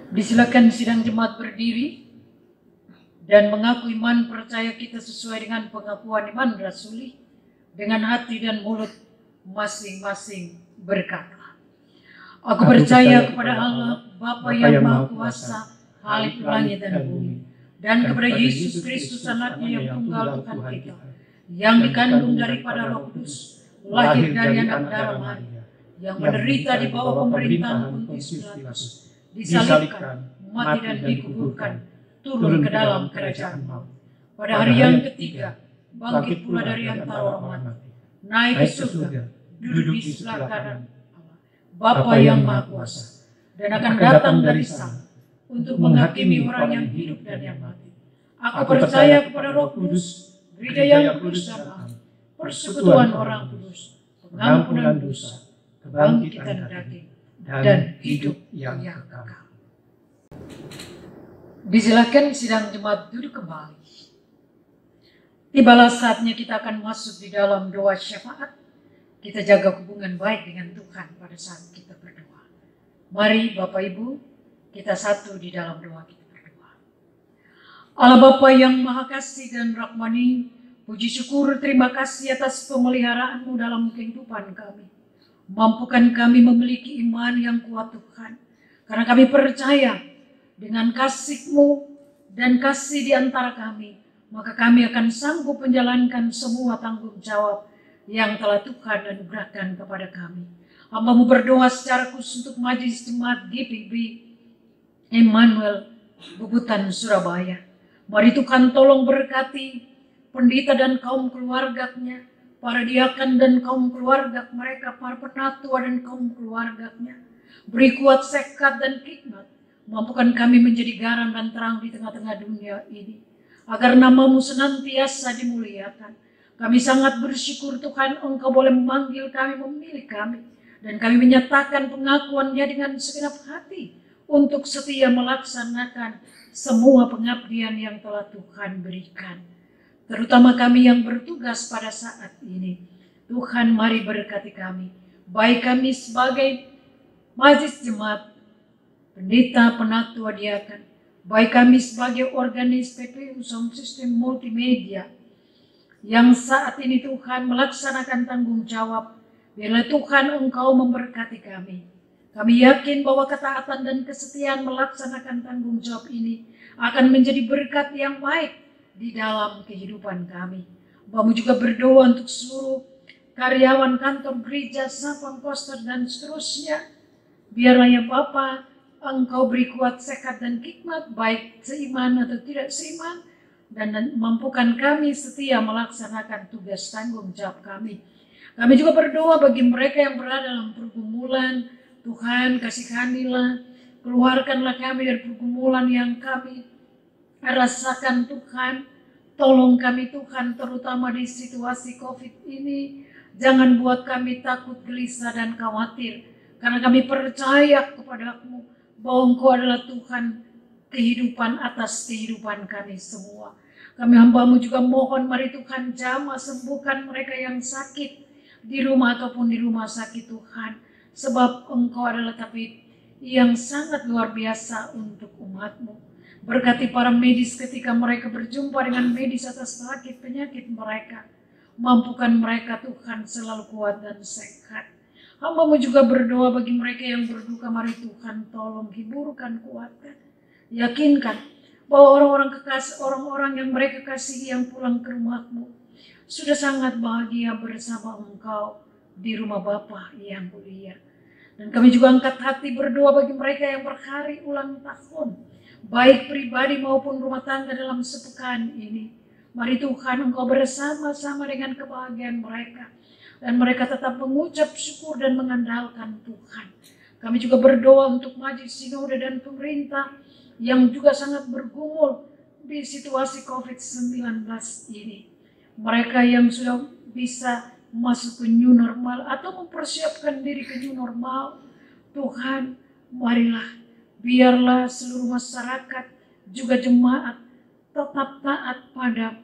Disilakan sidang jemaat berdiri dan mengaku iman percaya kita sesuai dengan pengakuan iman rasuli dengan hati dan mulut masing-masing berkata, Aku percaya kepada Allah Bapa yang Maha Kuasa, Khalik langit dan bumi, dan kepada Yesus Kristus anaknya yang tunggal Tuhan kita, yang dikandung daripada Roh Kudus, lahir dari anak darah Maria, yang menderita di bawah pemerintahan Pontius Pilatus, disalibkan, mati dan dikuburkan, turun ke dalam kerajaan maut. Pada hari yang ketiga, bangkit pula dari antara orang mati, naik ke surga, duduk di sebelah kanan Allah, Bapa yang Maha Kuasa, dan akan datang dari sana untuk menghakimi orang yang hidup dan yang mati. Aku percaya kepada Roh Kudus, gereja yang kudus dan am, persekutuan orang kudus, pengampunan dosa, kebangkitan daging, dan hidup yang kekal. Disilakan sidang jemaat duduk kembali. Tibalah saatnya kita akan masuk di dalam doa syafaat. Kita jaga hubungan baik dengan Tuhan pada saat kita berdoa. Mari Bapak Ibu, kita satu di dalam doa kita berdoa. Allah Bapa yang Maha Kasih dan Rahmani, puji syukur terima kasih atas pemeliharaanmu dalam kehidupan kami. Mampukan kami memiliki iman yang kuat Tuhan. Karena kami percaya dengan kasih-Mu dan kasih di antara kami, maka kami akan sanggup menjalankan semua tanggung jawab yang telah Tuhan anugerahkan kepada kami. Hamba-Mu berdoa secara khusus untuk Majelis Jemaat GPIB Emmanuel Bubutan Surabaya. Mari Tuhan tolong berkati pendeta dan kaum keluarganya, para diakan dan kaum keluarga mereka, para penatua dan kaum keluarganya. Beri kuat, sekat dan hikmat. Mampukan kami menjadi garam dan terang di tengah-tengah dunia ini, agar nama-Mu senantiasa dimuliakan. Kami sangat bersyukur Tuhan, Engkau boleh memanggil kami, memilih kami, dan kami menyatakan pengakuan-Nya dengan segenap hati untuk setia melaksanakan semua pengabdian yang telah Tuhan berikan. Terutama kami yang bertugas pada saat ini. Tuhan, mari berkati kami, baik kami sebagai majelis jemaat, pendeta, penatua, diakan, baik kami sebagai organis PPU Sound System Multimedia yang saat ini Tuhan melaksanakan tanggung jawab. Biarlah Tuhan Engkau memberkati kami. Kami yakin bahwa ketaatan dan kesetiaan melaksanakan tanggung jawab ini akan menjadi berkat yang baik di dalam kehidupan kami. Bapak juga berdoa untuk seluruh karyawan kantor gereja, Sapang, Koster, dan seterusnya. Biarlah ya Bapa, Engkau beri kuat, sehat dan hikmat, baik seiman atau tidak seiman, dan mampukan kami setia melaksanakan tugas tanggung jawab kami. Kami juga berdoa bagi mereka yang berada dalam pergumulan. Tuhan, kasihanilah, keluarkanlah kami dari pergumulan yang kami rasakan Tuhan. Tolong kami Tuhan, terutama di situasi COVID ini. Jangan buat kami takut, gelisah, dan khawatir. Karena kami percaya kepada-Mu bahwa Engkau adalah Tuhan kehidupan atas kehidupan kami semua. Kami hamba-Mu juga mohon, mari Tuhan jamah sembuhkan mereka yang sakit di rumah ataupun di rumah sakit Tuhan. Sebab Engkau adalah tabib yang sangat luar biasa untuk umat-Mu. Berkati para medis ketika mereka berjumpa dengan medis atas sakit penyakit mereka. Mampukan mereka Tuhan selalu kuat dan sehat. Hamba-Mu juga berdoa bagi mereka yang berduka, mari Tuhan tolong hiburkan, kuatkan. Yakinkan bahwa orang-orang yang mereka kasihi yang pulang ke rumah-Mu sudah sangat bahagia bersama Engkau di rumah Bapa yang mulia. Dan kami juga angkat hati berdoa bagi mereka yang berhari ulang tahun, baik pribadi maupun rumah tangga dalam sepekan ini. Mari Tuhan Engkau bersama-sama dengan kebahagiaan mereka. Dan mereka tetap mengucap syukur dan mengandalkan Tuhan. Kami juga berdoa untuk majelis sinode dan pemerintah yang juga sangat bergumul di situasi COVID-19 ini. Mereka yang sudah bisa masuk ke new normal atau mempersiapkan diri ke new normal, Tuhan, marilah, biarlah seluruh masyarakat juga jemaat tetap taat pada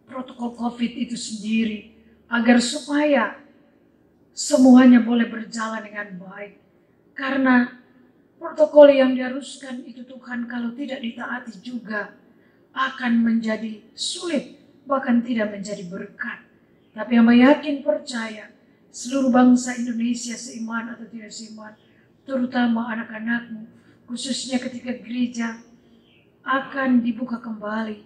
protokol COVID itu sendiri, agar supaya semuanya boleh berjalan dengan baik. Karena protokol yang diharuskan itu Tuhan kalau tidak ditaati juga akan menjadi sulit, bahkan tidak menjadi berkat. Tapi hamba yakin percaya seluruh bangsa Indonesia seiman atau tidak seiman, terutama anak-anak-Mu, khususnya ketika gereja akan dibuka kembali,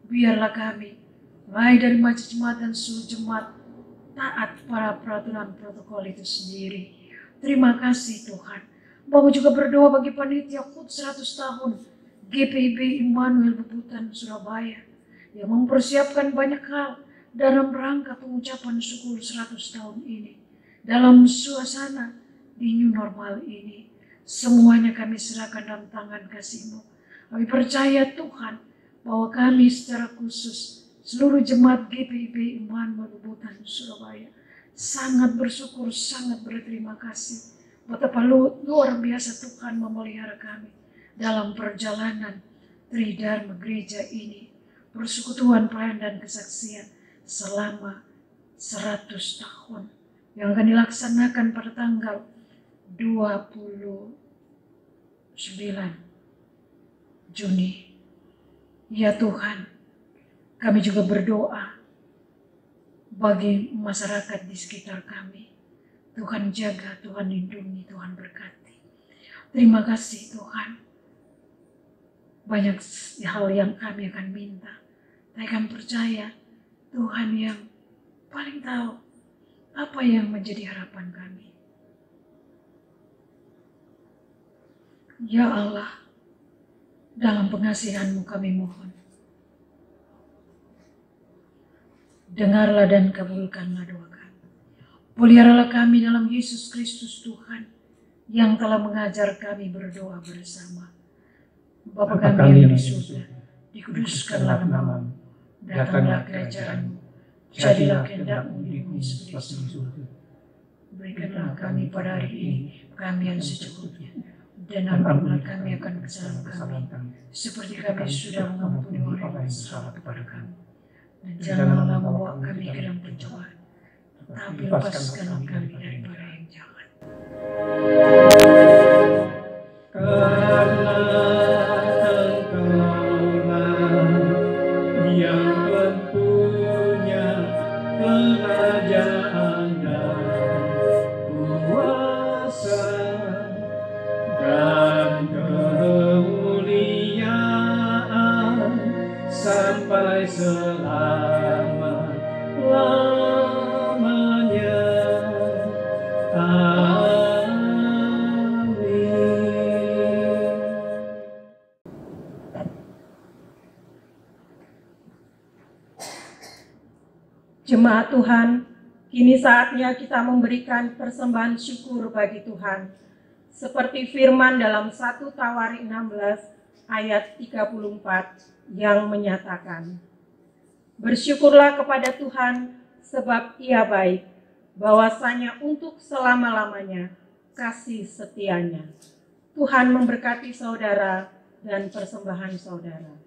biarlah kami, mulai dari majelis jemaat dan seluruh jemaat, taat para peraturan protokol itu sendiri. Terima kasih Tuhan. Bapak juga berdoa bagi panitia HUT 100 tahun GPIB Emmanuel Bubutan Surabaya yang mempersiapkan banyak hal dalam rangka pengucapan syukur 100 tahun ini dalam suasana di new normal ini. Semuanya kami serahkan dalam tangan kasih-Mu. Kami percaya Tuhan bahwa kami secara khusus seluruh jemaat GPIB Immanuel Lubutan Surabaya sangat bersyukur, sangat berterima kasih betapa luar biasa Tuhan memelihara kami dalam perjalanan Tridharma gereja ini, persekutuan pelayanan dan kesaksian selama 100 tahun yang akan dilaksanakan pada tanggal 29 Juni. Ya Tuhan, kami juga berdoa bagi masyarakat di sekitar kami. Tuhan jaga, Tuhan lindungi, Tuhan berkati. Terima kasih Tuhan. Banyak hal yang kami akan minta. Tapi kami percaya Tuhan yang paling tahu apa yang menjadi harapan kami. Ya Allah, dalam pengasihan-Mu kami mohon. Dengarlah dan kabulkanlah doa kami. Peliharalah kami dalam Yesus Kristus Tuhan yang telah mengajar kami berdoa bersama. Bapa kami yang di surga, dikuduskanlah nama-Mu, datanglah kerajaan-Mu, jadilah kehendak-Mu di bumi seperti di surga. Berikanlah kami pada hari ini kami yang secukupnya, dan ampunilah kami akan kesalahan kami, seperti kami sudah mengampuni orang yang bersalah kepada kami. Dan janganlah membawa kami ke dalam pencobaan, tapi lepaskanlah kami daripada yang jahat. Karena Engkaulah yang mempunya kerajaan dan kuasa dan kemuliaan sampai selama-lamanya. Jemaat Tuhan, kini saatnya kita memberikan persembahan syukur bagi Tuhan. Seperti firman dalam 1 Tawarik 16 ayat 34 yang menyatakan, bersyukurlah kepada Tuhan sebab Ia baik, bahwasanya untuk selama-lamanya kasih setianya. Tuhan memberkati saudara dan persembahan saudara.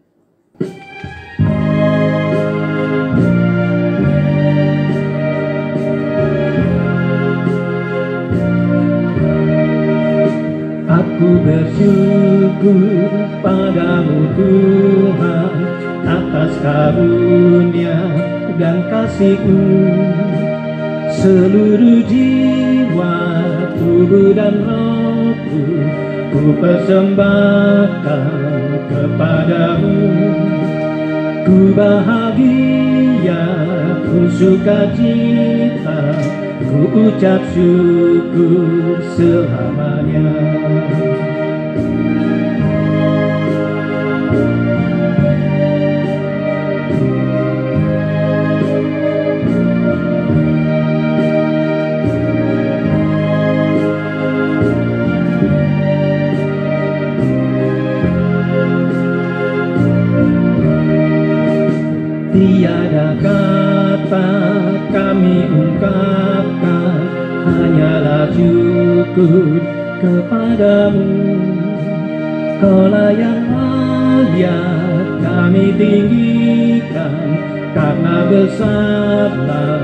Aku bersyukur padamu Tuhan atas karunia dan kasih-Mu. Seluruh jiwa, tubuh dan rohku ku persembahkan kepadamu. Ku bahagia, ku sukacita, ku ucap syukur selamanya. Tiada kata kami ungkapkan, hanyalah syukur kepadamu. Kaulah yang layak kami tinggikan, karena besarlah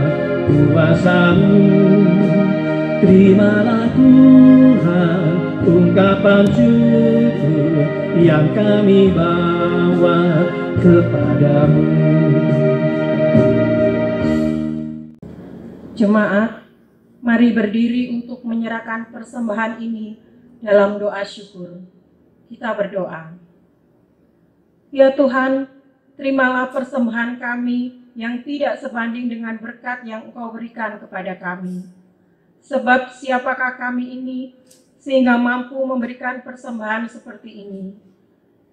kuasa-Mu. Terimalah Tuhan ungkapan syukur yang kami bawa kepadamu. Jemaat, mari berdiri untuk menyerahkan persembahan ini dalam doa syukur. Kita berdoa. Ya Tuhan, terimalah persembahan kami yang tidak sebanding dengan berkat yang Engkau berikan kepada kami. Sebab siapakah kami ini sehingga mampu memberikan persembahan seperti ini?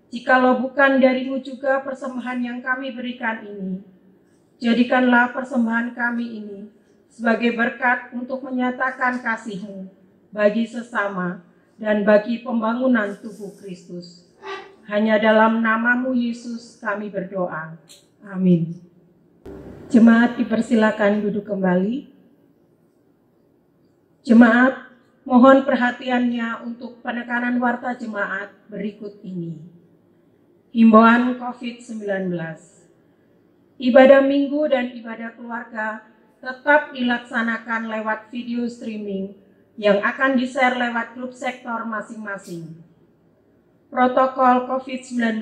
Jikalau bukan dari-Mu juga persembahan yang kami berikan ini, jadikanlah persembahan kami ini sebagai berkat untuk menyatakan kasih-Mu bagi sesama dan bagi pembangunan tubuh Kristus. Hanya dalam nama-Mu Yesus kami berdoa. Amin. Jemaat dipersilakan duduk kembali. Jemaat, mohon perhatiannya untuk penekanan warta jemaat berikut ini. Himbauan COVID-19. Ibadah minggu dan ibadah keluarga tetap dilaksanakan lewat video streaming yang akan di-share lewat grup sektor masing-masing. Protokol COVID-19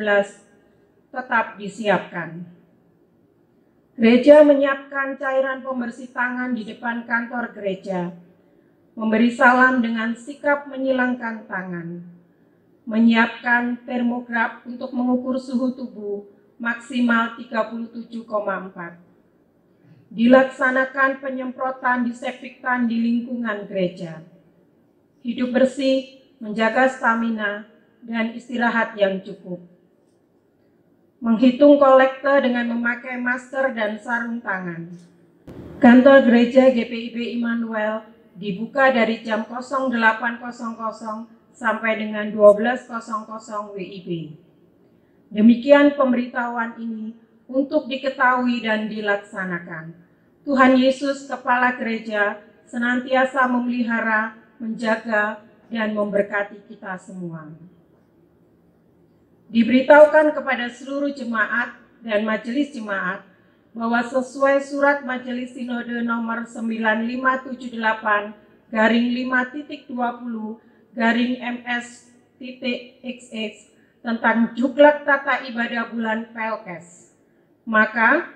tetap disiapkan. Gereja menyiapkan cairan pembersih tangan di depan kantor gereja, memberi salam dengan sikap menyilangkan tangan, menyiapkan termograf untuk mengukur suhu tubuh maksimal 37,4. Dilaksanakan penyemprotan disinfektan di lingkungan gereja. Hidup bersih, menjaga stamina, dan istirahat yang cukup. Menghitung kolekte dengan memakai masker dan sarung tangan. Kantor gereja GPIB Immanuel dibuka dari jam 08.00 sampai dengan 12.00 WIB. Demikian pemberitahuan ini untuk diketahui dan dilaksanakan. Tuhan Yesus, Kepala Gereja, senantiasa memelihara, menjaga, dan memberkati kita semua. Diberitahukan kepada seluruh jemaat dan majelis jemaat bahwa sesuai surat Majelis Sinode nomor 9578/5.20/MS.XX tentang juklak tata ibadah bulan Pelkes. Maka,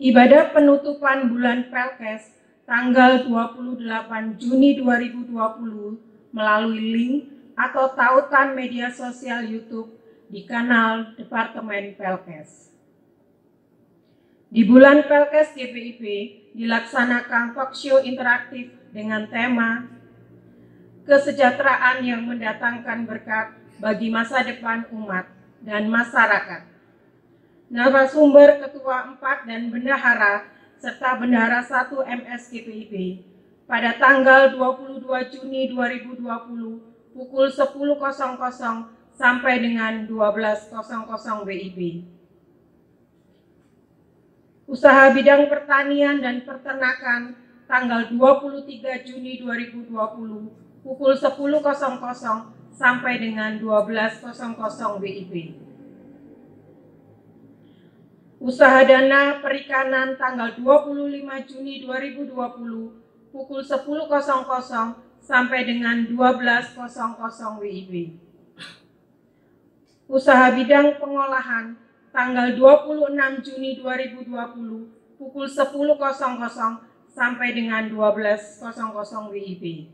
ibadah penutupan bulan Pelkes tanggal 28 Juni 2020 melalui link atau tautan media sosial YouTube di kanal Departemen Pelkes. Di bulan Pelkes GPIB dilaksanakan talkshow interaktif dengan tema kesejahteraan yang mendatangkan berkat bagi masa depan umat dan masyarakat. Narasumber Ketua 4 dan Bendahara serta Bendahara 1 MS GPIB pada tanggal 22 Juni 2020 pukul 10.00 sampai dengan 12.00 WIB. Usaha bidang pertanian dan peternakan tanggal 23 Juni 2020 pukul 10.00 sampai dengan 12.00 WIB. Usaha dana perikanan tanggal 25 Juni 2020 pukul 10.00 sampai dengan 12.00 WIB. Usaha bidang pengolahan tanggal 26 Juni 2020 pukul 10.00 sampai dengan 12.00 WIB.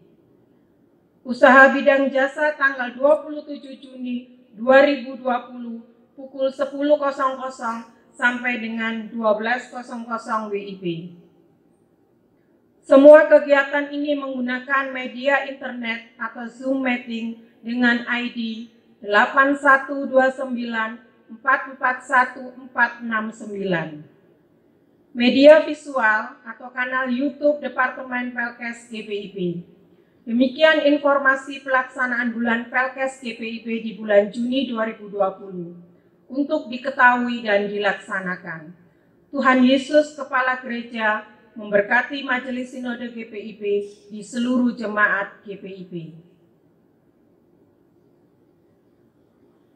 Usaha bidang jasa tanggal 27 Juni 2020 pukul 10.00 sampai dengan 12.00 WIB. Semua kegiatan ini menggunakan media internet atau Zoom meeting dengan ID 8129441469. Media visual atau kanal YouTube Departemen Pelkes GPIB. Demikian informasi pelaksanaan bulan Pelkes GPIB di bulan Juni 2020 untuk diketahui dan dilaksanakan. Tuhan Yesus, Kepala Gereja, memberkati Majelis Sinode GPIB di seluruh jemaat GPIB.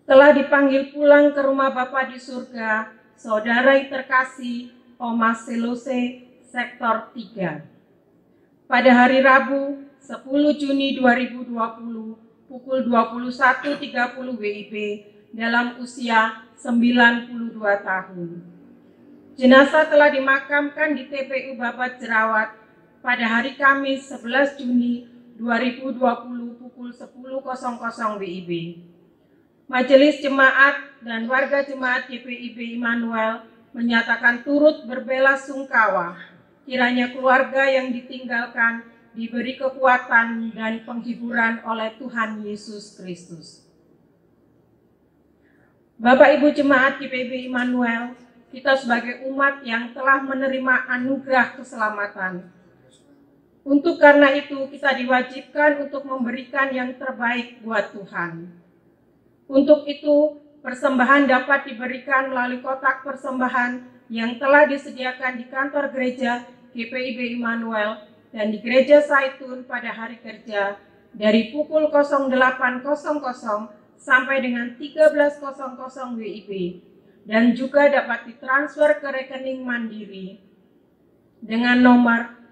Telah dipanggil pulang ke rumah Bapa di surga, saudara yang terkasih, Oma Selose, Sektor 3. Pada hari Rabu, 10 Juni 2020, pukul 21.30 WIB, dalam usia 92 tahun. Jenazah telah dimakamkan di TPU Babat Jerawat pada hari Kamis 11 Juni 2020 pukul 10.00 WIB. Majelis Jemaat dan warga Jemaat GPIB Immanuel menyatakan turut berbelasungkawa kiranya keluarga yang ditinggalkan diberi kekuatan dan penghiburan oleh Tuhan Yesus Kristus. Bapak Ibu Jemaat GPIB Immanuel, kita sebagai umat yang telah menerima anugerah keselamatan, Untuk karena itu kita diwajibkan untuk memberikan yang terbaik buat Tuhan. Untuk itu persembahan dapat diberikan melalui kotak persembahan yang telah disediakan di kantor gereja GPIB Immanuel dan di Gereja Zaitun pada hari kerja dari pukul 08.00 sampai dengan 13.00 WIB dan juga dapat ditransfer ke rekening Mandiri dengan nomor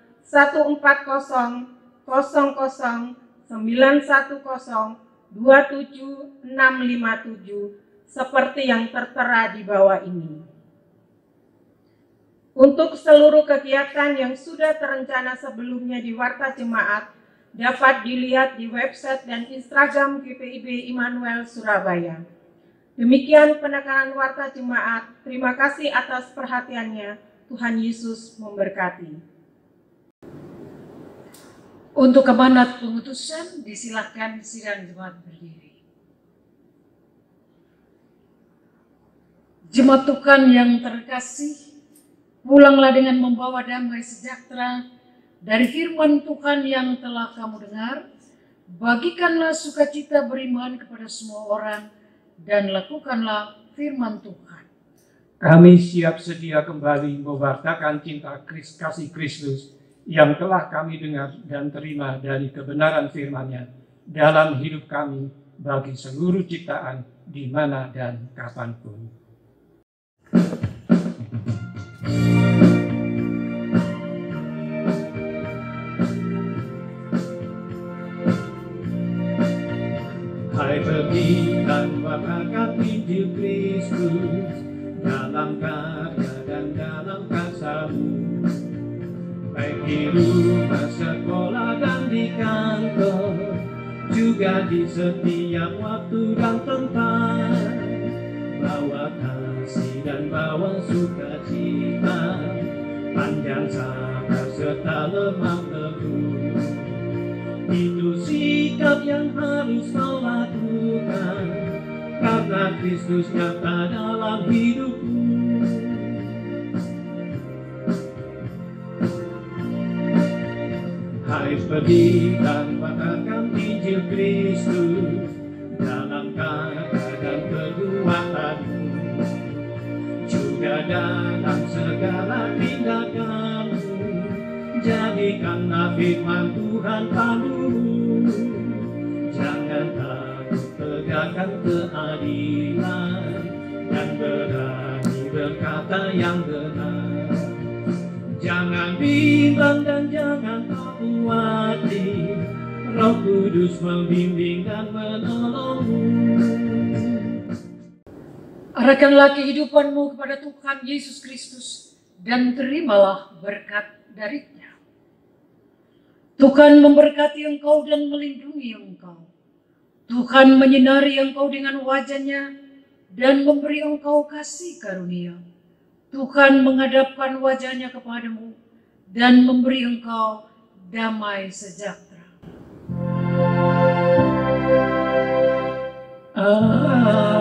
1400910275657 seperti yang tertera di bawah ini. Untuk seluruh kegiatan yang sudah terencana sebelumnya di Warta Jemaat dapat dilihat di website dan Instagram GPIB Immanuel Surabaya. Demikian penekanan Warta Jemaat. Terima kasih atas perhatiannya. Tuhan Yesus memberkati. Untuk amanat pengutusan, disilahkan sidang jemaat berdiri. Jemaat Tuhan yang terkasih, pulanglah dengan membawa damai sejahtera dari firman Tuhan yang telah kamu dengar. Bagikanlah sukacita beriman kepada semua orang dan lakukanlah firman Tuhan. Kami siap sedia kembali mewartakan cinta kasih Kristus yang telah kami dengar dan terima dari kebenaran firman-Nya dalam hidup kami bagi seluruh ciptaan di mana dan kapanpun. Hai pergi dan wartakan Injil Kristus dalam karya dan dalam kasarmu, baik di rumah, sekolah, dan di kantor, juga di setiap waktu dan tempat. Bawa kasih dan bawa sukacita, panjang sabar serta lemah lembut. Itu sikap yang harus kau lakukan, karena Kristus nyata dalam hidupmu. Hai pergi dan wartakan Injil Kristus dalam kata dan perbuatanmu, juga dalam segala tindakanmu. Jadikanlah firman Tuhan pandumu. Jangan takut tegakkan keadilan dan berani berkata yang benar. Jangan bimbang dan jangan khawatir, Roh Kudus membimbing dan menolongmu. Arahkanlah kehidupanmu kepada Tuhan Yesus Kristus dan terimalah berkat darinya. Tuhan memberkati engkau dan melindungi engkau. Tuhan menyinari engkau dengan wajah-Nya dan memberi engkau kasih karunia. Tuhan menghadapkan wajah-Nya kepadamu dan memberi engkau damai sejahtera. Amin.